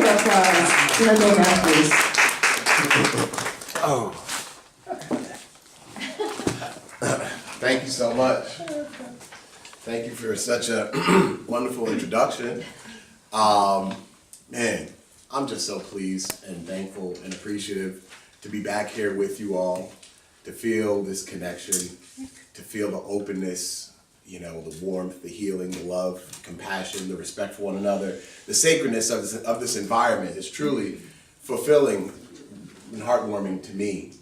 for applause to our main actors. Oh. Thank you so much. Thank you for such a wonderful introduction. Man, I'm just so pleased and thankful and appreciative to be back here with you all, to feel this connection, to feel the openness, you know, the warmth, the healing, the love, the compassion, the respect for one another. The sacredness of this environment is truly fulfilling and heartwarming to me.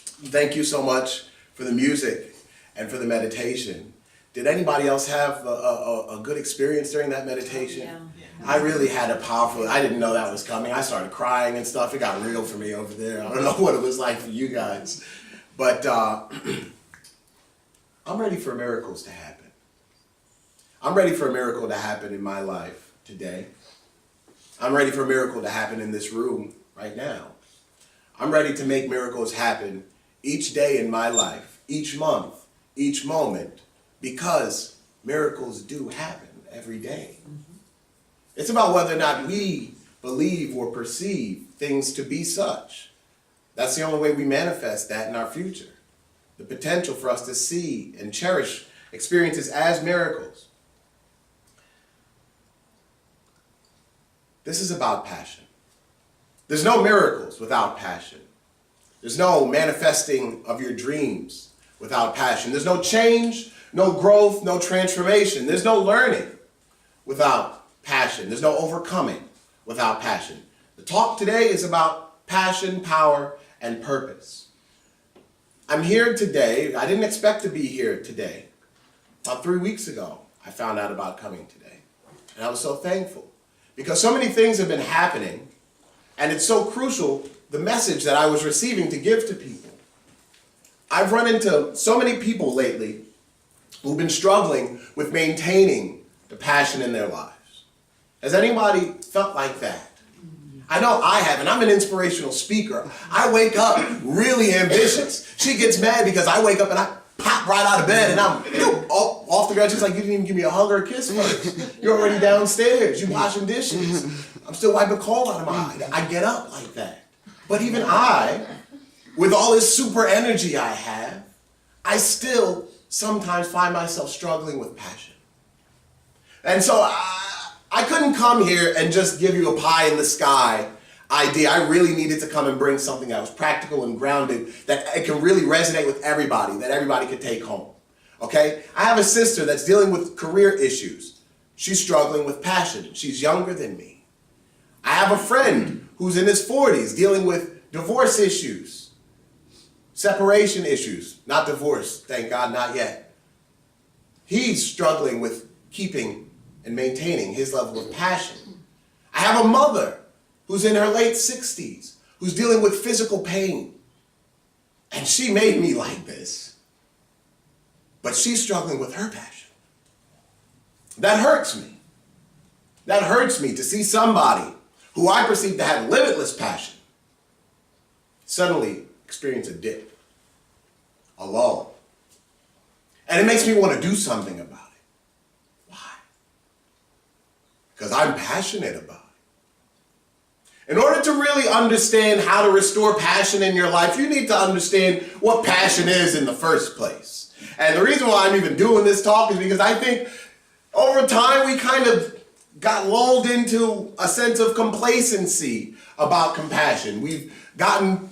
Thank you so much for the music and for the meditation. Did anybody else have a good experience during that meditation? Yeah. I really had a powerful, I didn't know that was coming. I started crying and stuff. It got real for me over there. I don't know what it was like for you guys. But I'm ready for miracles to happen. I'm ready for a miracle to happen in my life today. I'm ready for a miracle to happen in this room right now. I'm ready to make miracles happen each day in my life, each month, each moment, because miracles do happen every day. It's about whether or not we believe or perceive things to be such. That's the only way we manifest that in our future. The potential for us to see and cherish experiences as miracles. This is about passion. There's no miracles without passion. There's no manifesting of your dreams without passion. There's no change, no growth, no transformation. There's no learning without passion. There's no overcoming without passion. The talk today is about passion, power, and purpose. I'm here today. I didn't expect to be here today. About 3 weeks ago, I found out about coming today. And I was so thankful because so many things have been happening, and it's so crucial, the message that I was receiving to give to people. I've run into so many people lately who've been struggling with maintaining the passion in their lives. Has anybody felt like that? I know I have, and I'm an inspirational speaker. I wake up really ambitious. She gets mad because I wake up and I pop right out of bed and I'm off the ground. She's like, you didn't even give me a hug or a kiss first. You're already downstairs. You're washing dishes. I'm still wiping coal out of my eye. I get up like that. But even I, with all this super energy I have, I still sometimes find myself struggling with passion. And so I couldn't come here and just give you a pie in the sky idea. I really needed to come and bring something that was practical and grounded, that it can really resonate with everybody, that everybody could take home. Okay? I have a sister that's dealing with career issues. She's struggling with passion. She's younger than me. I have a friend who's in his 40s dealing with divorce issues, separation issues, not divorce, thank God, not yet. He's struggling with keeping and maintaining his level of passion. I have a mother who's in her late 60s, who's dealing with physical pain. And she made me like this. But she's struggling with her passion. That hurts me. That hurts me to see somebody who I perceive to have limitless passion suddenly experience a dip, a lull. And it makes me want to do something about it. Because I'm passionate about it. In order to really understand how to restore passion in your life, you need to understand what passion is in the first place. And the reason why I'm even doing this talk is because I think over time we kind of got lulled into a sense of complacency about compassion. We've gotten,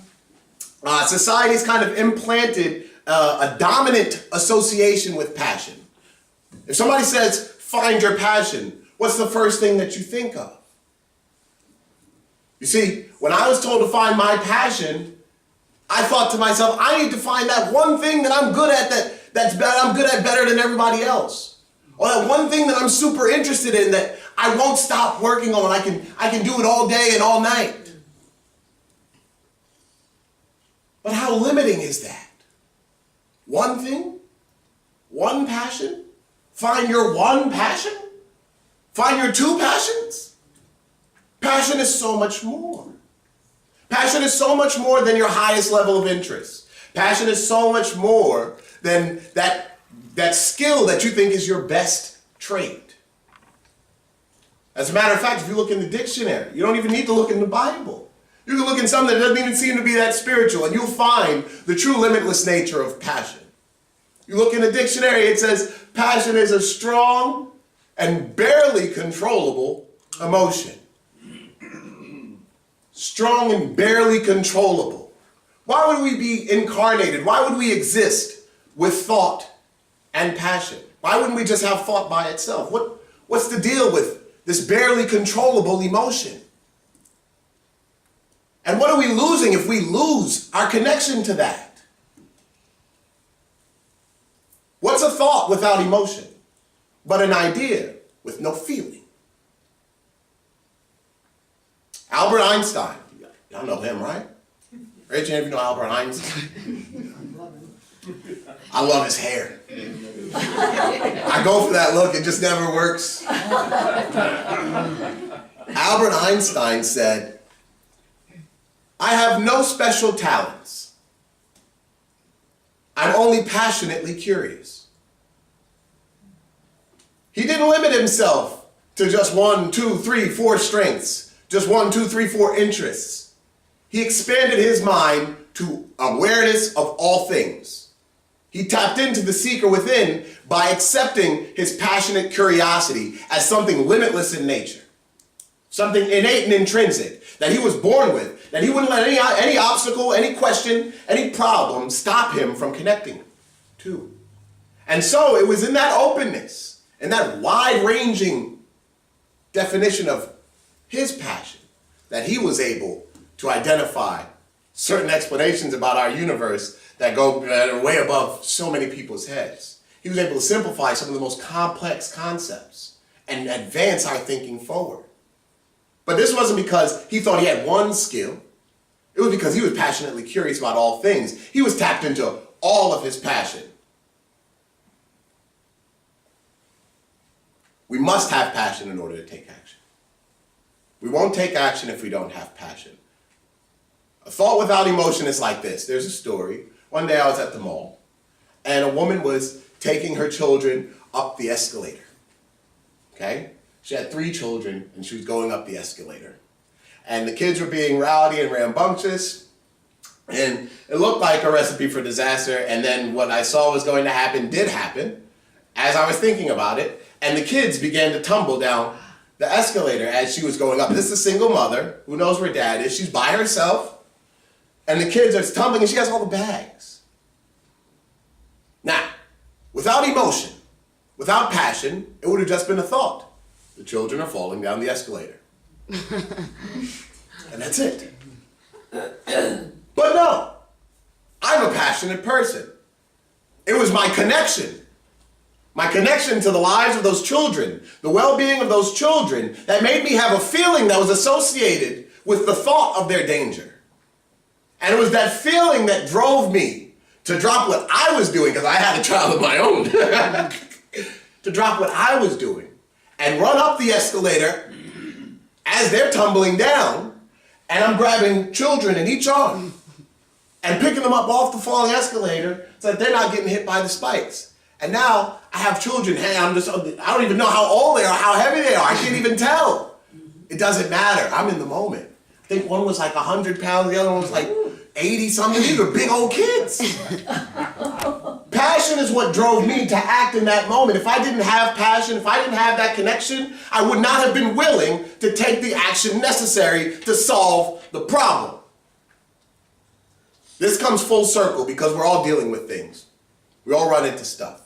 society's kind of implanted a dominant association with passion. If somebody says, find your passion, what's the first thing that you think of? You see, when I was told to find my passion, I thought to myself, I need to find that one thing that I'm good at I'm good at better than everybody else. Or that one thing that I'm super interested in that I won't stop working on. I can do it all day and all night. But how limiting is that? One thing? One passion? Find your one passion? Find your two passions? Passion is so much more. Passion is so much more than your highest level of interest. Passion is so much more than that skill that you think is your best trait. As a matter of fact, if you look in the dictionary, you don't even need to look in the Bible. You can look in something that doesn't even seem to be that spiritual, and you'll find the true limitless nature of passion. You look in the dictionary, it says passion is a strong and barely controllable emotion. Strong and barely controllable. Why would we be incarnated? Why would we exist with thought and passion? Why wouldn't we just have thought by itself? What's the deal with this barely controllable emotion? And what are we losing if we lose our connection to that? What's a thought without emotion, but an idea with no feeling? Albert Einstein, y'all know him, right? Raise your hand if you know Albert Einstein. I love his hair. I go for that look, it just never works. Albert Einstein said, "I have no special talents. I'm only passionately curious." He didn't limit himself to just 1, 2, 3, 4 strengths, just 1, 2, 3, 4 interests. He expanded his mind to awareness of all things. He tapped into the seeker within by accepting his passionate curiosity as something limitless in nature, something innate and intrinsic that he was born with, that he wouldn't let any obstacle, any question, any problem stop him from connecting to. And so it was in that openness, in that wide-ranging definition of his passion, that he was able to identify certain explanations about our universe that are way above so many people's heads. He was able to simplify some of the most complex concepts and advance our thinking forward. But this wasn't because he thought he had one skill. It was because he was passionately curious about all things. He was tapped into all of his passion. We must have passion in order to take action. We won't take action if we don't have passion. A thought without emotion is like this. There's a story. One day I was at the mall, and a woman was taking her children up the escalator. Okay? She had 3 children, and she was going up the escalator. And the kids were being rowdy and rambunctious, and it looked like a recipe for disaster, and then what I saw was going to happen did happen, as I was thinking about it, and the kids began to tumble down the escalator as she was going up. This is a single mother who knows where dad is. She's by herself. And the kids are tumbling, and she has all the bags. Now, without emotion, without passion, it would have just been a thought. The children are falling down the escalator. And that's it. But no, I'm a passionate person. It was my connection to the lives of those children, the well-being of those children, that made me have a feeling that was associated with the thought of their danger. And it was that feeling that drove me to drop what I was doing, because I had a child of my own, to drop what I was doing and run up the escalator as they're tumbling down, and I'm grabbing children in each arm and picking them up off the falling escalator so that they're not getting hit by the spikes. And now I have children, hey, I don't even know how old they are, how heavy they are, I can't even tell. It doesn't matter, I'm in the moment. I think one was like 100 pounds, the other one was like 80 something. These are big old kids. Passion is what drove me to act in that moment. If I didn't have passion, if I didn't have that connection, I would not have been willing to take the action necessary to solve the problem. This comes full circle because we're all dealing with things. We all run into stuff.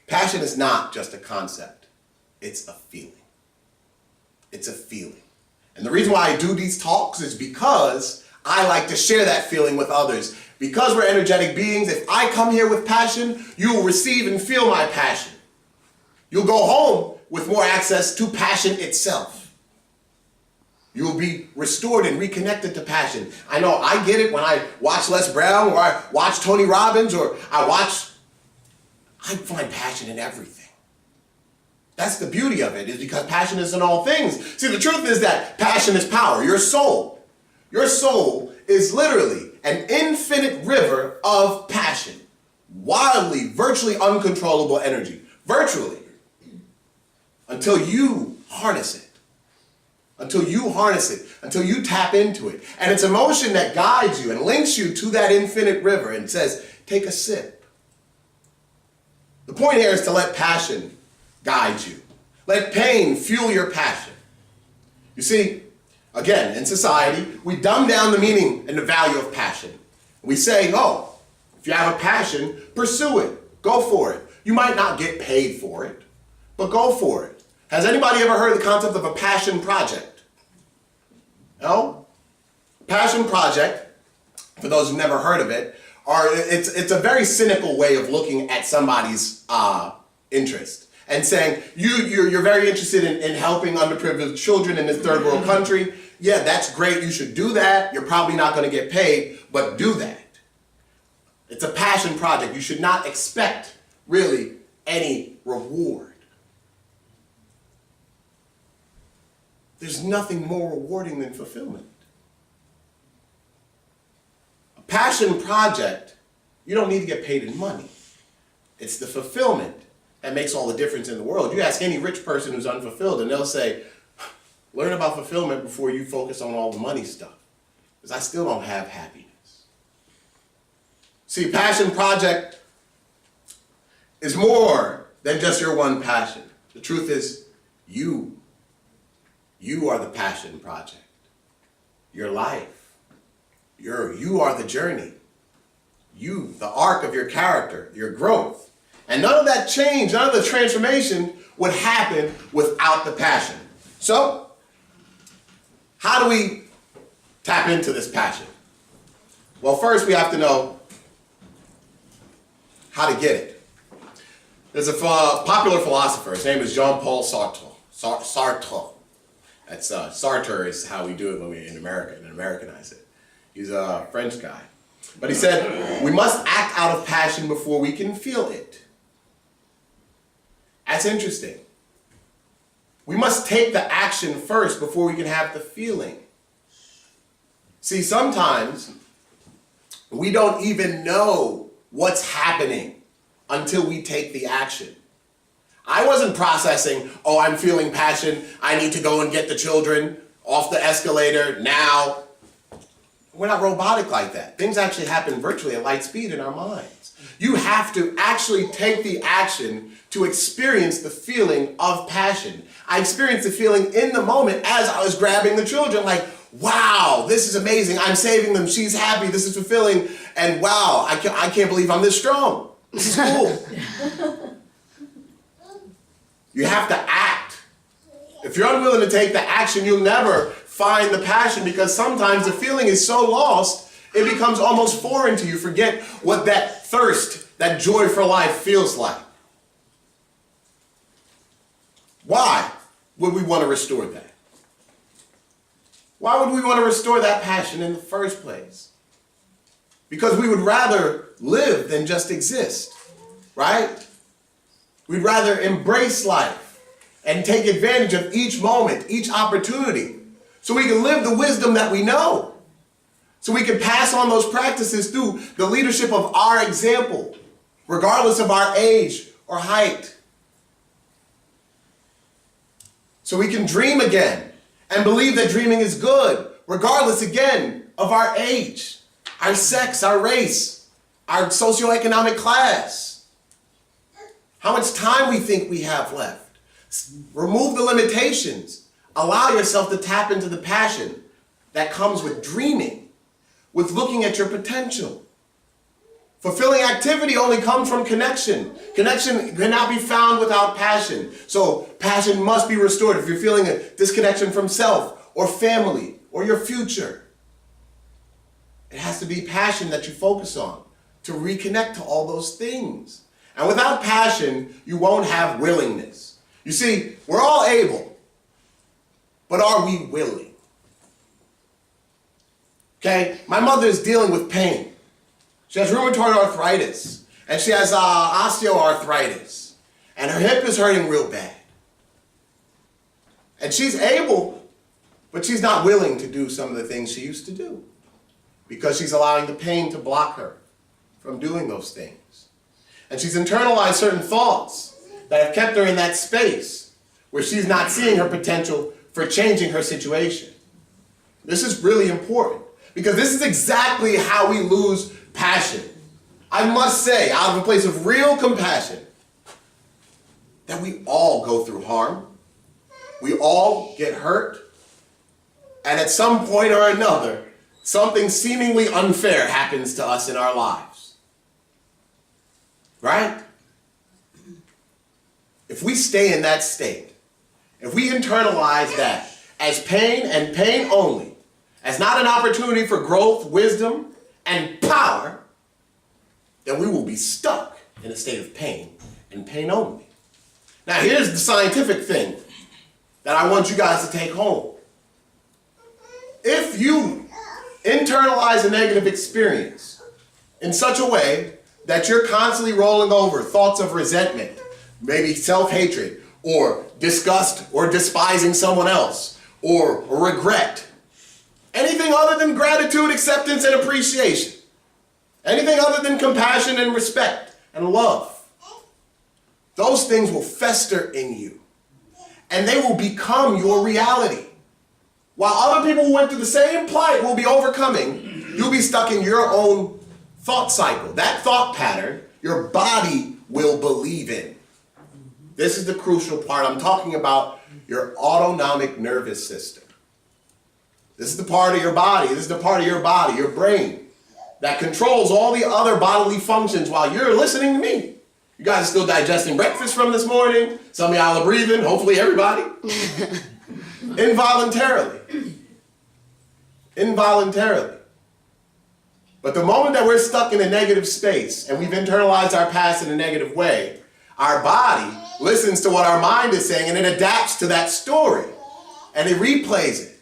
Passion is not just a concept. It's a feeling. It's a feeling. And the reason why I do these talks is because I like to share that feeling with others. Because we're energetic beings, if I come here with passion, you will receive and feel my passion. You'll go home with more access to passion itself. You will be restored and reconnected to passion. I know I get it when I watch Les Brown, or I watch Tony Robbins, or I find passion in everything. That's the beauty of it, is because passion is in all things. See, the truth is that passion is power. Your soul is literally an infinite river of passion. Wildly, virtually uncontrollable energy. Virtually. until you harness it. Until you harness it, until you tap into it. And it's emotion that guides you and links you to that infinite river and says, take a sip. The point here is to let passion guide you. Let pain fuel your passion. You see, again, in society, we dumb down the meaning and the value of passion. We say, oh, if you have a passion, pursue it. Go for it. You might not get paid for it, but go for it. Has anybody ever heard the concept of a passion project? No? Passion project, for those who've never heard of it, it's a very cynical way of looking at somebody's interest and saying, you're very interested in helping underprivileged children in this third world country. Yeah, that's great. You should do that. You're probably not going to get paid, but do that. It's a passion project. You should not expect really any reward. There's nothing more rewarding than fulfillment. A passion project, you don't need to get paid in money. It's the fulfillment that makes all the difference in the world. You ask any rich person who's unfulfilled and they'll say, learn about fulfillment before you focus on all the money stuff, because I still don't have happiness. See, passion project is more than just your one passion. The truth is, you are the passion project. Your life. You are the journey. You, the arc of your character, your growth. And none of that change, none of the transformation would happen without the passion. So, how do we tap into this passion? Well, first we have to know how to get it. There's a popular philosopher. His name is Jean-Paul Sartre. Sartre. That's Sartre is how we do it when we're in America and Americanize it. He's a French guy. But he said, we must act out of passion before we can feel it. That's interesting. We must take the action first before we can have the feeling. See, sometimes we don't even know what's happening until we take the action. I wasn't processing, oh, I'm feeling passion, I need to go and get the children off the escalator now. We're not robotic like that. Things actually happen virtually at light speed in our minds. You have to actually take the action to experience the feeling of passion. I experienced the feeling in the moment as I was grabbing the children, like, wow, this is amazing, I'm saving them, she's happy, this is fulfilling, and wow, I can't believe I'm this strong. This is cool. You have to act. If you're unwilling to take the action, you'll never find the passion, because sometimes the feeling is so lost, it becomes almost foreign to you. Forget what that thirst, that joy for life feels like. Why would we want to restore that? Why would we want to restore that passion in the first place? Because we would rather live than just exist, right? We'd rather embrace life and take advantage of each moment, each opportunity, so we can live the wisdom that we know, so we can pass on those practices through the leadership of our example, regardless of our age or height. So we can dream again and believe that dreaming is good, regardless again of our age, our sex, our race, our socioeconomic class, how much time we think we have left. Remove the limitations. Allow yourself to tap into the passion that comes with dreaming, with looking at your potential. Fulfilling activity only comes from connection. Connection cannot be found without passion. So passion must be restored if you're feeling a disconnection from self or family or your future. It has to be passion that you focus on to reconnect to all those things. And without passion, you won't have willingness. You see, we're all able, but are we willing? Okay, my mother is dealing with pain. She has rheumatoid arthritis, and she has osteoarthritis, and her hip is hurting real bad. And she's able, but she's not willing to do some of the things she used to do, because she's allowing the pain to block her from doing those things. And she's internalized certain thoughts that have kept her in that space where she's not seeing her potential for changing her situation. This is really important because this is exactly how we lose passion. I must say, out of a place of real compassion, that we all go through harm. We all get hurt. And at some point or another, something seemingly unfair happens to us in our lives. Right? If we stay in that state, if we internalize that as pain and pain only, as not an opportunity for growth, wisdom, and power, then we will be stuck in a state of pain and pain only. Now here's the scientific thing that I want you guys to take home. If you internalize a negative experience in such a way that you're constantly rolling over thoughts of resentment, maybe self-hatred, or disgust, or despising someone else, or regret, anything other than gratitude, acceptance, and appreciation, anything other than compassion and respect and love, those things will fester in you, and they will become your reality. While other people who went through the same plight will be overcoming, you'll be stuck in your own thought cycle. That thought pattern, your body will believe in. This is the crucial part. I'm talking about your autonomic nervous system. This is the part of your body, your brain, that controls all the other bodily functions while you're listening to me. You guys are still digesting breakfast from this morning. Some of y'all are breathing, hopefully everybody. Involuntarily. But the moment that we're stuck in a negative space and we've internalized our past in a negative way, our body listens to what our mind is saying and it adapts to that story and it replays it.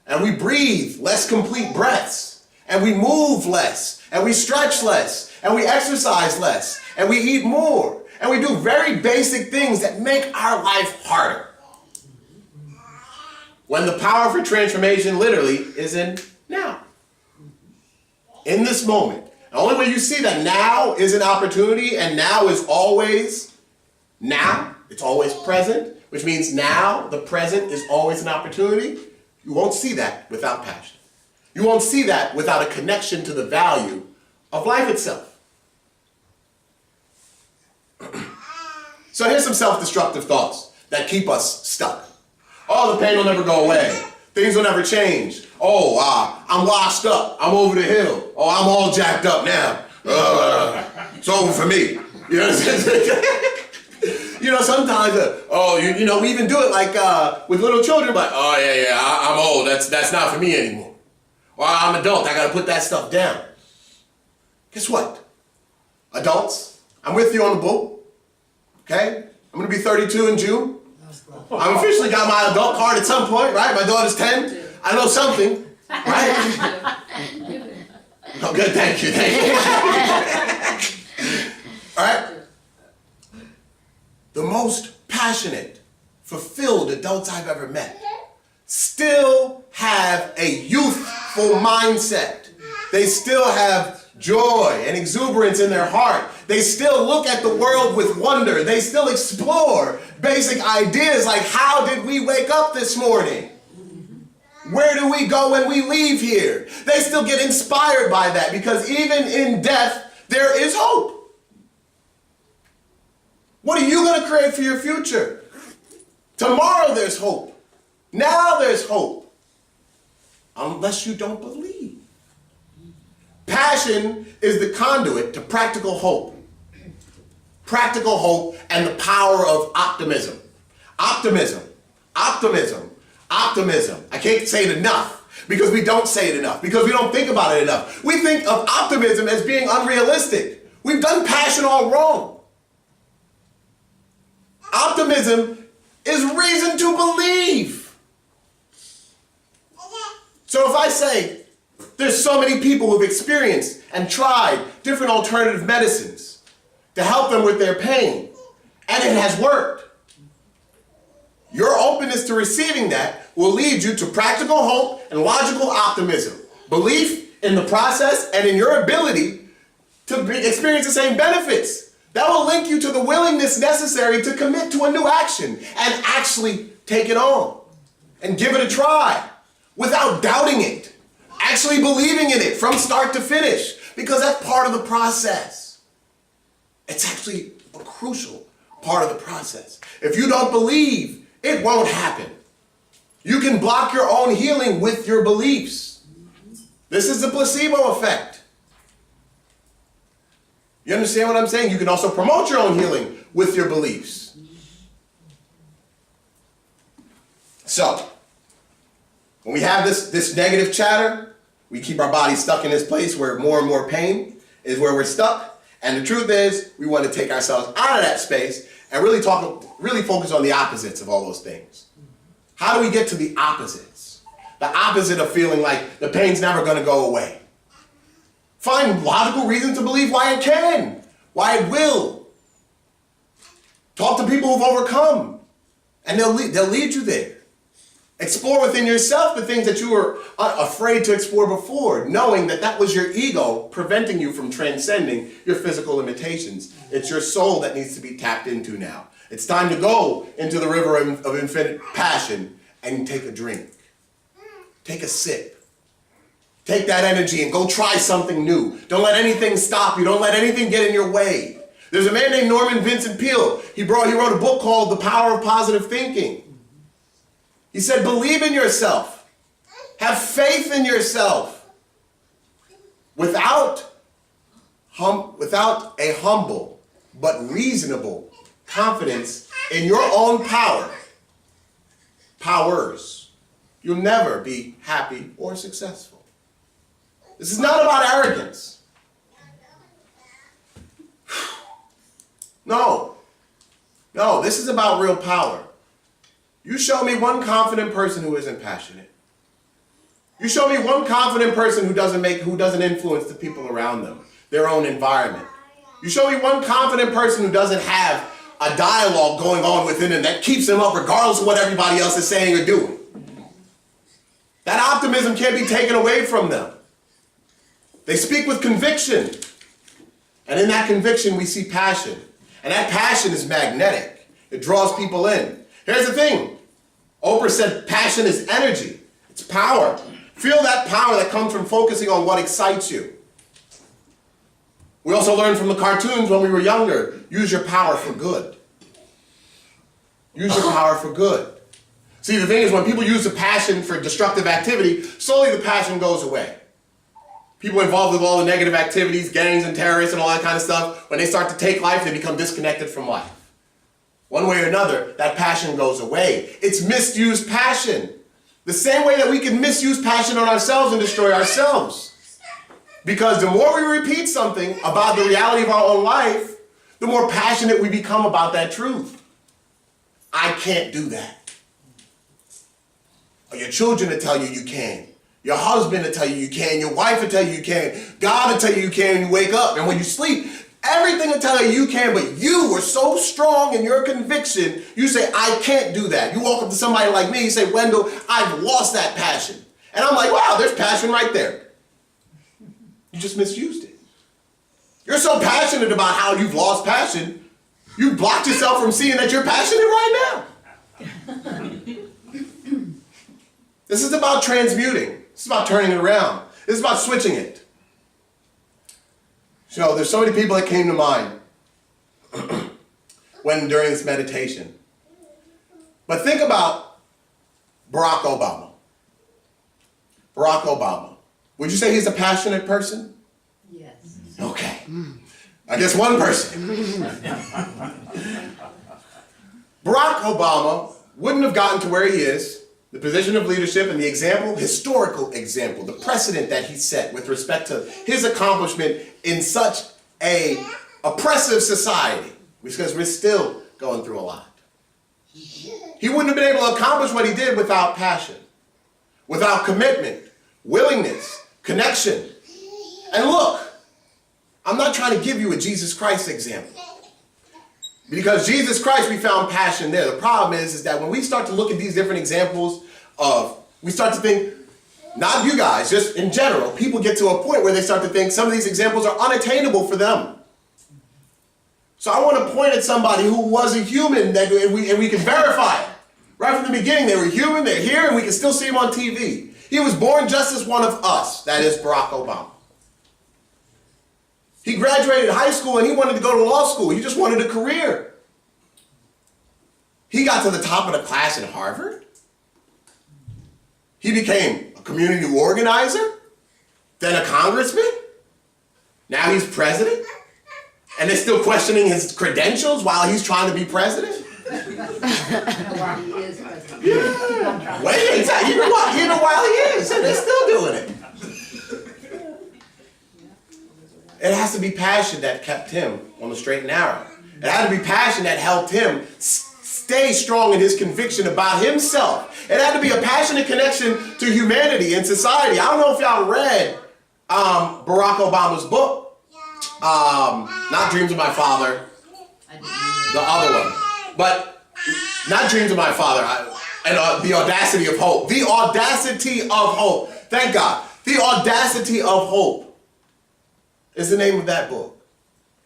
And we breathe less complete breaths, and we move less, and we stretch less, and we exercise less, and we eat more, and we do very basic things that make our life harder. When the power for transformation literally is in now. In this moment. The only way you see that now is an opportunity and now is always now, it's always present, which means now, the present, is always an opportunity. You won't see that without passion. You won't see that without a connection to the value of life itself. So here's some self-destructive thoughts that keep us stuck. Oh, the pain will never go away. Things will never change. Oh, I'm washed up. I'm over the hill. Oh, I'm all jacked up now. It's over for me. You know, you know, sometimes, we even do it like with little children, like, oh yeah, I'm old. That's not for me anymore. Or I'm an adult. I got to put that stuff down. Guess what? Adults, I'm with you on the boat. Okay? I'm going to be 32 in June. I've officially got my adult card at some point, right? My daughter's 10. I know something, right? Oh, good. Thank you. All right? The most passionate, fulfilled adults I've ever met still have a youthful mindset. They still have joy and exuberance in their heart. They still look at the world with wonder. They still explore basic ideas like, how did we wake up this morning? Where do we go when we leave here? They still get inspired by that because even in death, there is hope. What are you going to create for your future? Tomorrow there's hope. Now there's hope. Unless you don't believe. Passion is the conduit to practical hope. Practical hope and the power of optimism. Optimism. I can't say it enough because we don't say it enough, because we don't think about it enough. We think of optimism as being unrealistic. We've done passion all wrong. Optimism is reason to believe. So if I say, there's so many people who've experienced and tried different alternative medicines to help them with their pain, and it has worked, your openness to receiving that will lead you to practical hope and logical optimism. Belief in the process and in your ability to experience the same benefits. That will link you to the willingness necessary to commit to a new action and actually take it on and give it a try without doubting it, actually believing in it from start to finish, because that's part of the process. It's actually a crucial part of the process. If you don't believe, it won't happen. You can block your own healing with your beliefs. This is the placebo effect. You understand what I'm saying? You can also promote your own healing with your beliefs. So, when we have this negative chatter, we keep our body stuck in this place where more and more pain is where we're stuck. And the truth is, we want to take ourselves out of that space and really focus on the opposites of all those things. How do we get to the opposites? The opposite of feeling like the pain's never going to go away. Find logical reasons to believe why it can, why it will. Talk to people who've overcome, and they'll lead you there. Explore within yourself the things that you were afraid to explore before, knowing that that was your ego preventing you from transcending your physical limitations. It's your soul that needs to be tapped into now. It's time to go into the river of infinite passion and take a drink. Take a sip. Take that energy and go try something new. Don't let anything stop you. Don't let anything get in your way. There's a man named Norman Vincent Peale. He wrote a book called The Power of Positive Thinking. He said, believe in yourself. Have faith in yourself. Without a humble but reasonable confidence in your own powers, you'll never be happy or successful. This is not about arrogance. No, this is about real power. You show me one confident person who isn't passionate. You show me one confident person who doesn't influence the people around them, their own environment. You show me one confident person who doesn't have a dialogue going on within them that keeps them up regardless of what everybody else is saying or doing. That optimism can't be taken away from them. They speak with conviction. And in that conviction, we see passion. And that passion is magnetic. It draws people in. Here's the thing. Oprah said passion is energy. It's power. Feel that power that comes from focusing on what excites you. We also learned from the cartoons when we were younger, use your power for good. Use your power for good. See, the thing is, when people use the passion for destructive activity, slowly the passion goes away. People involved with all the negative activities, gangs and terrorists and all that kind of stuff, when they start to take life, they become disconnected from life. One way or another, that passion goes away. It's misused passion. The same way that we can misuse passion on ourselves and destroy ourselves. Because the more we repeat something about the reality of our own life, the more passionate we become about that truth. I can't do that. Or your children will tell you you can. Your husband will tell you you can. Your wife will tell you you can. God will tell you you can when you wake up. And when you sleep, everything will tell you you can, but you were so strong in your conviction, you say, I can't do that. You walk up to somebody like me, you say, Wendell, I've lost that passion. And I'm like, wow, there's passion right there. You just misused it. You're so passionate about how you've lost passion, you blocked yourself from seeing that you're passionate right now. This is about transmuting. This is about turning it around. This is about switching it. So there's so many people that came to mind during this meditation. But think about Barack Obama. Barack Obama. Would you say he's a passionate person? Yes. Okay. I guess one person. Barack Obama wouldn't have gotten to where he is, the position of leadership and the example, historical example, the precedent that he set with respect to his accomplishment in such a oppressive society, because we're still going through a lot. He wouldn't have been able to accomplish what he did without passion, without commitment, willingness, connection. And look, I'm not trying to give you a Jesus Christ example. Because Jesus Christ, we found passion there. The problem is that when we start to look at these different examples we start to think, not you guys, just in general, people get to a point where they start to think some of these examples are unattainable for them. So I want to point at somebody who was a human and we can verify it. Right from the beginning, they were human, they're here, and we can still see them on TV. He was born just as one of us, that is Barack Obama. He graduated high school and he wanted to go to law school. He just wanted a career. He got to the top of the class at Harvard. He became a community organizer, then a congressman. Now he's president. And they're still questioning his credentials while he's trying to be president. While he is president. Yeah. Wait, even while he is, and they're still doing it. It has to be passion that kept him on the straight and narrow. It had to be passion that helped him stay strong in his conviction about himself. It had to be a passionate connection to humanity and society. I don't know if y'all read Barack Obama's book. Not Dreams of My Father, the other one. But not Dreams of My Father, and The Audacity of Hope. The Audacity of Hope. Thank God. The Audacity of Hope is the name of that book.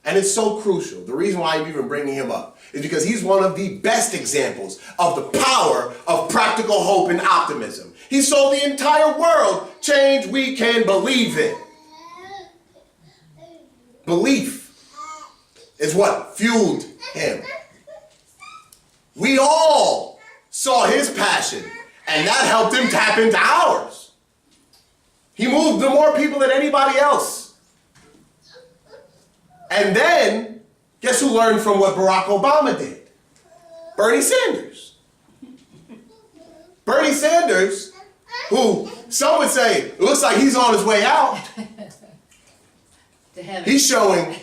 And it's so crucial. The reason why I'm even bringing him up is because he's one of the best examples of the power of practical hope and optimism. He saw the entire world change we can believe in. Belief is what fueled him. We all saw his passion, and that helped him tap into ours. He moved to more people than anybody else. And then, guess who learned from what Barack Obama did? Bernie Sanders. Bernie Sanders, who some would say, it looks like he's on his way out. He's showing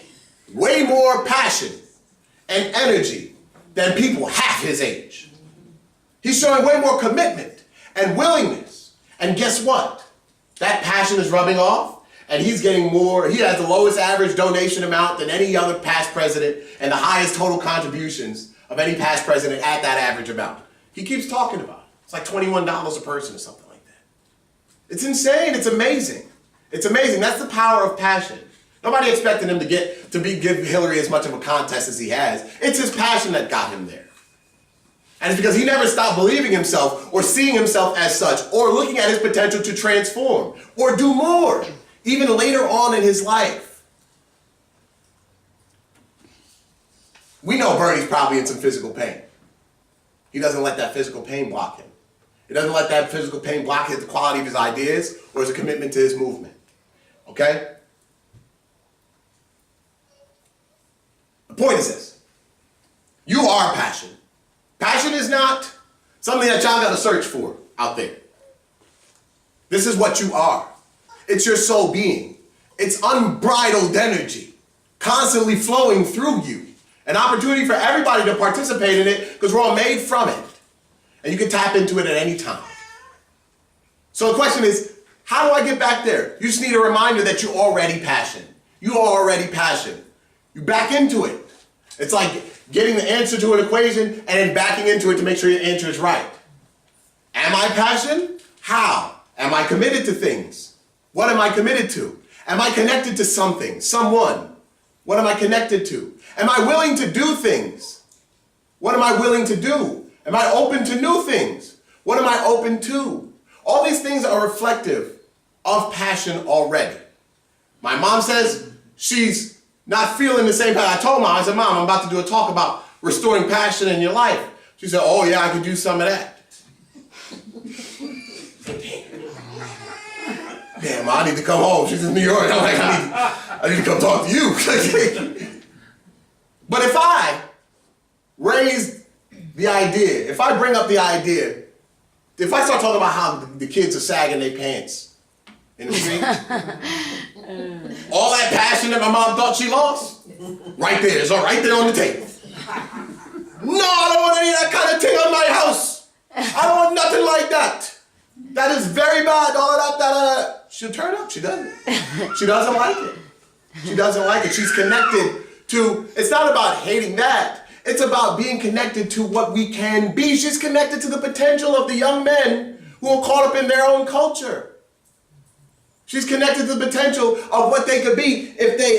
way more passion and energy than people half his age. He's showing way more commitment and willingness. And guess what? That passion is rubbing off, and he's getting more. He has the lowest average donation amount than any other past president and the highest total contributions of any past president at that average amount. He keeps talking about it. It's like $21 a person or something like that. It's insane. It's amazing. It's amazing. That's the power of passion. Nobody expected him to give Hillary as much of a contest as he has. It's his passion that got him there. And it's because he never stopped believing himself or seeing himself as such or looking at his potential to transform or do more, even later on in his life. We know Bernie's probably in some physical pain. He doesn't let that physical pain block him. He doesn't let that physical pain block the quality of his ideas or his commitment to his movement. Okay? The point is this. You are passion. Passion is not something that y'all got to search for out there. This is what you are. It's your soul being. It's unbridled energy constantly flowing through you. An opportunity for everybody to participate in it because we're all made from it. And you can tap into it at any time. So the question is, how do I get back there? You just need a reminder that you're already passion. You are already passion. You back into it. It's like getting the answer to an equation and then backing into it to make sure your answer is right. Am I passion? How? Am I committed to things? What am I committed to? Am I connected to something, someone? What am I connected to? Am I willing to do things? What am I willing to do? Am I open to new things? What am I open to? All these things are reflective of passion already. My mom says she's not feeling the same path. I told Mom, I said, Mom, I'm about to do a talk about restoring passion in your life. She said, oh yeah, I could do some of that. Damn, I need to come home. She's in New York. I'm like, I need to come talk to you. But if I raise the idea, if I bring up the idea, if I start talking about how the kids are sagging their pants in the street, all that passion that my mom thought she lost, right there, it's all right there on the table. No, I don't want any of that kind of thing on my house. I don't want nothing like that. That is very bad. All of that. She'll turn up. She doesn't. She doesn't like it. She doesn't like it. She's connected to, it's not about hating that. It's about being connected to what we can be. She's connected to the potential of the young men who are caught up in their own culture. She's connected to the potential of what they could be if they